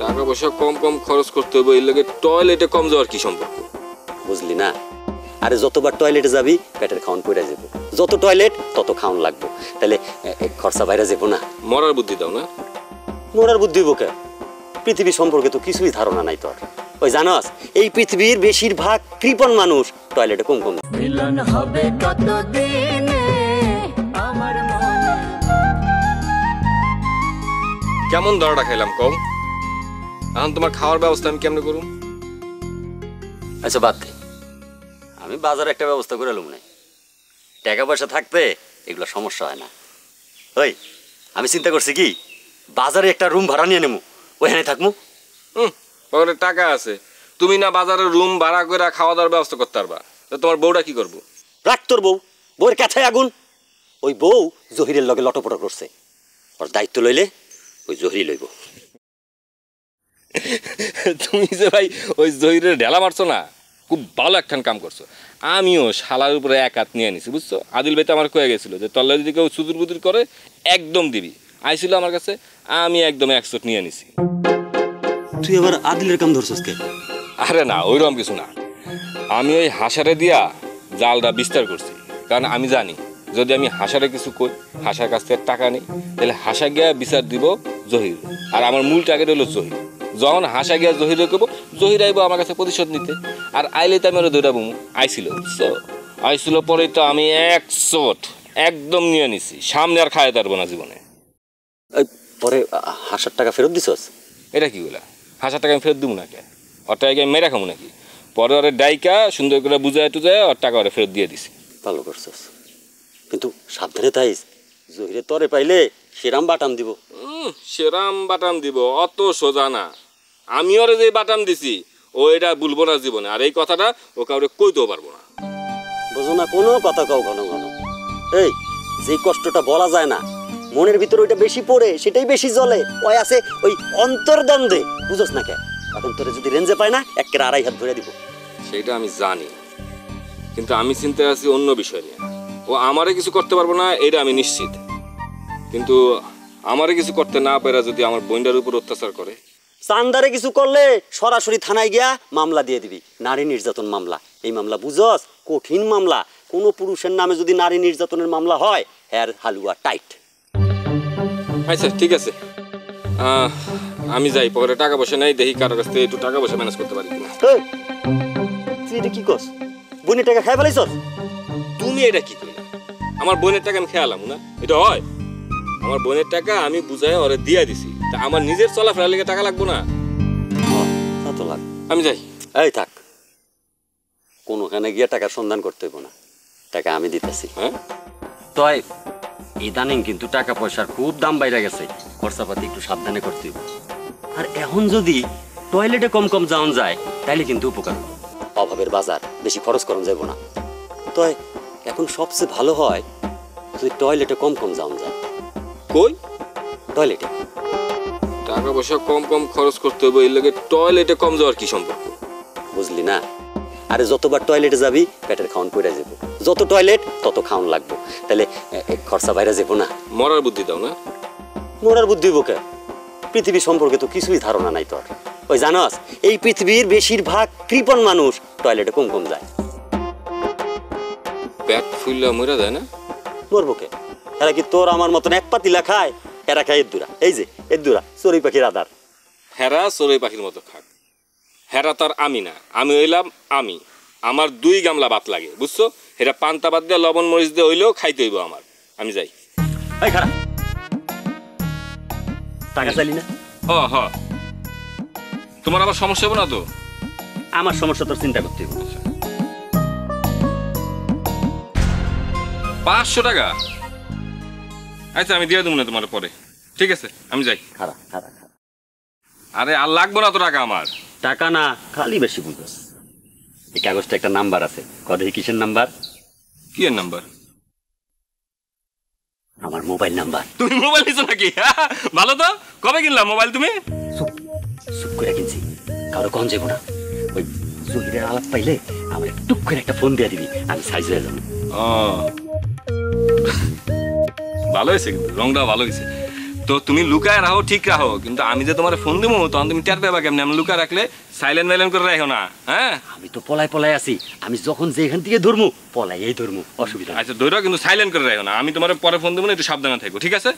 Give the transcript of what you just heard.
টাকা পয়সা কম কম খরচ করতে হবে, এই লাগে টয়লেটে কম যাওয়ার কি সম্পর্ক? বুঝলি না? আরে যতবার টয়লেটে যাবি পেটের খাওয়ান পড়ে যাবো, যত টয়লেট তত খাওয়ান লাগবো, তাহলে খরচা বাইরে যাবো না। মরার বুদ্ধি দাও না। মরার বুদ্ধি বোকে? পৃথিবী সম্পর্কে তো কিছুই ধারণা নাই তোর। ওই জানাস এই পৃথিবীর বেশিরভাগ কৃপণ মানুষ টয়লেটে কম কম। মিলন হবে কতদিনে আমার মনে। কেমন দরটা খাইলাম কম? এখন তোমার খাওয়ার ব্যবস্থা আমি কেমনে করুম? আচ্ছা বাদ দে, আমি বাজারে একটা ব্যবস্থা করে এলাম না। টাকা পয়সা থাকতে এগুলো সমস্যা হয় না। ওই আমি চিন্তা করছি কি, বাজারে একটা রুম ভাড়া নিয়ে নেবো, ওইখানে থাকবো। পকেটে টাকা আছে, তুমি না বাজারে রুম ভাড়া করে খাওয়া দাওয়ার ব্যবস্থা করতে পারবা, তোমার বউটা কি করবো? রাখ তোর বউ, বউয়ের কাছায় আগুন। ওই বউ জহিরের লগে লটপট করছে, ওর দায়িত্ব লইলে ওই জহিরই লইব। তুমি যে ভাই ওই জহিরের ঢেলা মারছো না, খুব ভালো একখান কাম করছো। আমিও শালার উপরে এক হাত নিয়ে নিছি, বুঝছো? আদিল ভাই তো আমার কয়ে গেছিল যে তল্লা যদি কেউ চুদুর বুদুর করে একদম দিবি, আইছিল আমার কাছে, আমি একদম 100 নিয়ে নিছি। তুই আবার আদিলের কাম ধরছস কে? আরে না, ওইরকম কিছু না। আমি ওই হাসারে দিয়া জালটা বিস্তার করছি, কারণ আমি জানি যদি আমি হাসারে কিছু কই, হাসার কাছ থেকে টাকা নেই, তাহলে হাসা গিয়া বিচার দিব জহির, আর আমার মূল টার্গেট হলো জহির। যখন হাসা গিয়া জহিরে করবো, জহির আইব আমার কাছে প্রতিশোধ নিতে, আর আইলে তো আমি ওরা দুইটা বমু। আইছিল, বুঝছো? আইছিল পরে তো আমি 100 একদম নিয়ে নিছি, সামনে আর খাইতে পারবো না জীবনে। পরে হাসার টাকা ফেরত দিছস? এটা কি বলা? হাসার টাকা আমি ফেরত দিব না কে? ওর টাকা আমি মেরে খাবো নাকি? পরে ওরে ডাইকা সুন্দর করে বুঝায় টুজায় ওর টাকা ওরে ফেরত দিয়ে দিছি। ভালো করছস, কিন্তু সাবধানে তাইস, জহিরে তরে পাইলে সেরাম বাটাম দিব। সেরাম বাটাম দিব অত সোজা না। আমি ওরে যে বাটাম দিছি ও এটা বলবো না জীবনে, আর এই কথাটা ও কাউরে কইতেও পারবো না। বুঝো না কোনো কথা কাউ ঘন ঘন। এই যে কষ্টটা বলা যায় না, মনের ভিতরে ওইটা বেশি পড়ে, সেটাই বেশি জ্বলে। ওই আছে ওই অন্তর্দ্বন্দ্বে, বুঝোস না কে? এখন তোরে যদি রেঞ্জে পায় না, একের 2.5 হাত ধরে দিব। সেটা আমি জানি, কিন্তু আমি চিন্তা আছি অন্য বিষয় নিয়ে। ও আমারে কিছু করতে পারবো না এটা আমি নিশ্চিত, কিন্তু আমারে কিছু করতে না পারা যদি আমার বোনটার উপর অত্যাচার করে, চান্দারে কিছু করলে সরাসরি থানায় গিয়া মামলা দিয়ে দিবি, নারী নির্যাতন মামলা। এই মামলা বুঝস, কঠিন মামলা। কোনো পুরুষের নামে যদি নারী নির্যাতনের মামলা হয়, হ্যার হালুয়া টাইট। আচ্ছা ঠিক আছে, আমি যাই। পরে টাকা পয়সা নেই, দেখি কারোর কাছ থেকে একটু টাকা পয়সা ম্যানেজ করতে পারি কিনা। তুই এটা কি করস? বোনের টাকা খাই ফেলাইছস? তুমি এটা কি করলে? আমার বোনের টাকা আমি খেয়ালাম না, এটা হয়? আমার বোনের টাকা আমি বুঝাই ওরে দিয়ে দিছি, তা আমার নিজের চলাফেরার লেগে টাকা লাগবো না? তা তো লাগ। আমি যাই। এই থাক, কোনোখানে গিয়ে টাকার সন্ধান করতে হইব না, টাকা আমি দিতেছি। হ্যাঁ, তয় ইদানিং কিন্তু টাকা পয়সার খুব দাম বাইরে গেছে, খরচাপাতি একটু সাবধানে করতে হইব। আর এখন যদি টয়লেটে কম কম যাওয়া যায়, তাইলে কিন্তু উপকার। অভাবের বাজার, বেশি খরচ করন যাব না। তয় এখন সবচেয়ে ভালো হয় যদি টয়লেটে কম কম যাওয়া যায়। কই? টয়লেটে। টাকা পয়সা কম কম খরচ করতে হবে, এর লাগে টয়লেটে কম যাওয়ার কি সম্পর্ক? বুঝলি না? আরে যতবার টয়লেটে যাবি পেটের খাওয়ান পড়ে যাবো, যত টয়লেট তত খাওয়ান লাগবো, তাহলে খরচা বাইরে যাবো না। মরার বুদ্ধি দাও না। মরার বুদ্ধি বোকে? পৃথিবী সম্পর্কে তো কিছুই ধারণা নাই তোর। ওই জানাস এই পৃথিবীর বেশিরভাগ কৃপণ মানুষ টয়লেটে কম কম যায়। পেট ফুললা মরে যায় না? মরবোকে? এরা কি তোর আমার মতন এক পাতিলা খায়? এরা খায় এদ্দুরা, এই যে এদ্দুরা চড়ুই পাখির আদার। হেরা চড়ুই পাখির মতো খাক, হেরা তার আমি না। আমি হইলাম আমি, আমার 2 গামলা ভাত লাগে, বুঝছো? হেরা পান্তা ভাত দিয়ে লবণ মরিচ দিয়ে হইলেও খাইতে হইব আমার। আমি যাই। এই খারাপ টাকা চাইলি না? হ, তোমার আবার সমস্যা হবে না তো? আমার সমস্যা তোর চিন্তা করতে হবে। 500 টাকা? আচ্ছা আমি দিয়ে দেবো না তোমার পরে, ঠিক আছে? আমি যাই। খারাপ। আরে আর লাগবো না তো টাকা আমার। টাকা না, খালি বেশি বুঝস। এই কাগজটা একটা নাম্বার আছে, কদে কিসের নাম্বার? কি এর নাম্বার? আমার মোবাইল নাম্বার। তুমি মোবাইল নিছো নাকি? ভালো তো। কবে কিনলাম মোবাইল তুমি? চুপ করে কিনছি, কারো কন যাবো না। ওই জহিরের আলাপ পাইলে আমার টুক করে একটা ফোন দিয়ে দিবি, আমি সাইজ হয়ে যাবো। ভালো হয়েছে, কিন্তু রংটা ভালো হয়েছে। তো তুমি লুকায় রাখো ঠিক রাখো, কিন্তু আমি যে তোমার ফোন দেবো তখন তুমি টের পাবা কেমনি? আমি লুকায় রাখলে সাইলেন্ট মাইলেন্ট করে রাখো না, হ্যাঁ? আমি তো পলাই আছি, আমি যখন যেখান থেকে ধরমু পলাই এই ধরমু, অসুবিধা নাই। আচ্ছা ধরো, কিন্তু সাইলেন্ট করে রাখো না। আমি তোমার পরে ফোন দেবো না, একটু সাবধানে থাকো, ঠিক আছে?